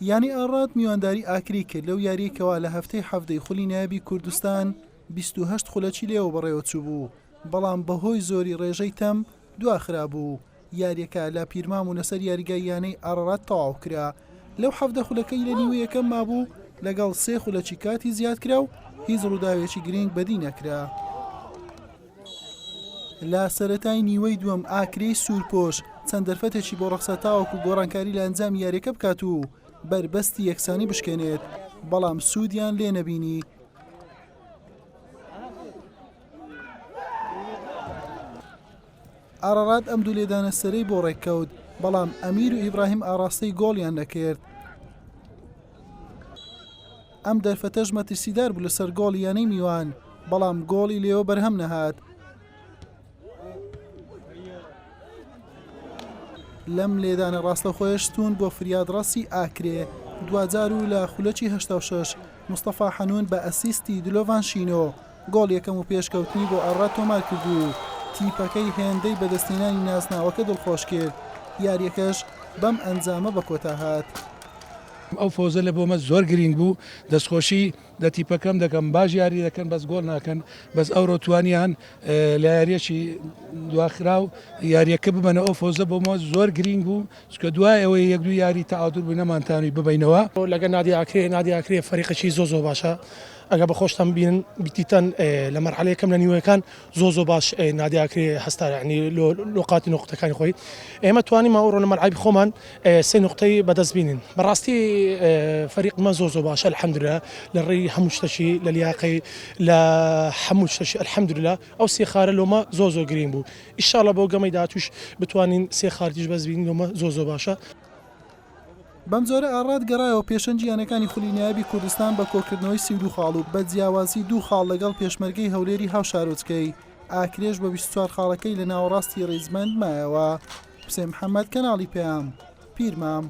یانی ئاراد میوانداری ئاکری کرد لەو یاریەکەوە لە هەفتەی حەفدەی خولی نایابی کوردستان 28 خولەکی لێوە بەڕێوە چوو بوو، بەڵام بەهۆی زۆری ڕێژەی تەم دواخرا بوو. یاریەکە لە پیرمام و لەسەر یاریگای یانەی ئاراد تەواو کرا. لەو حەفدە خولەکەی لە نیوە یەکەم مابوو لەگەڵ 3 خولەکی کاتی زیاد کرا و هیچ ڕووداوێکی گرنگ بەدی نەکرا. لە سەرەتای نیوەی دووەم ئاکرەی سوورپۆش چەند دەرفەتێکی بۆ ڕەخسە تاوەکو گۆڕانکاری لە ئەنجام یاریەکە بکات و بربەستی یەکسانی بشکێنێت، بەڵام سوودیان لێ نەبینی. ئارارات ئەم دوو لێدانە سەرەی بۆ ڕێککەوت، بەڵام ئەمیر و ئیبراهیم ئاراستەی گۆڵیان نەکرد. ئەم دەرفەتەش مەترسیدار بوو لەسەر گۆڵی یانەی میوان، بەڵام گۆڵی لێوە بەرهەم نەهات. لەم لێدانە ڕاستەخۆیشتون بۆ فریادڕاستی ئاکرێ دوجار و لە خولەکی 86 مستەفا حەنون بە ئەسیستی دلۆڤان شینۆ گۆڵ یەکەم و پێشکەوتنی بۆ ئاراد تۆمار کردو. تیپەکەی هێندەی بەدەستێنانی ناسناوەکە دڵخۆش کرد. یاریەکەش بەم ئەنجامە بە کۆتا هات. ئەو فۆزە لە بۆمە زۆر گرنگ بوو، دەستخۆشی دە تیپەکەم دەکەم باش یاری دەکەن بەس گۆڵ ناکەن، بەس ئەو ڕۆتوانیان لە یاریەکی دواخرا و یاریەکە ببەنە ئەو فۆزە بۆمە زۆر گرنگ بوو، چکە دوای ئەوەی یەک دوو یاری تەعادول بوو نەمانتوانی ببینەوە. لەگە نادی ئاکرێ فەریقێکی زۆ باشە. ئەگە بە خۆشتان بینن بیتیتەن لە مەرحەلەیەکەم لە نیوەکان زۆ باش نادی ئاکرێ هەستا ینی لۆقاتی نقطەکانی خۆی ئێمە توانیمە ئەو ڕۆ لە مەلعەبی خۆمان 3 نقطەی بەدەست بینین. بەڕاستی فەریقمە زۆ باشە الحەمدوللا لە ڕێی هەموو شتەشی لە لیاقەی لە هەموو شتەشی الحەمدوللا ئەو 3 خارە لۆمە زۆ گرنگ بوو. ئیشاڵە بۆ گەمەی داهاتووش بتوانین 3 خارتیش بەس بینین لۆمە زۆ باشە. بەم جۆرە ئاراد گەڕایەوە پێشەنجی یانەکانی خولی نایابی کوردستان بە کۆکردنەوەی 32 خاڵ و بە جیاوازی 2 خاڵ لەگەڵ پێشمەرگەی هەولێری هاوشارۆچکەی. ئاکرێش بە 24 خاڵەکەی لە ناوەڕاستی ڕێزمەند مایەوە. حوسێن محەممەد، کەناڵی پێام، پیرمام.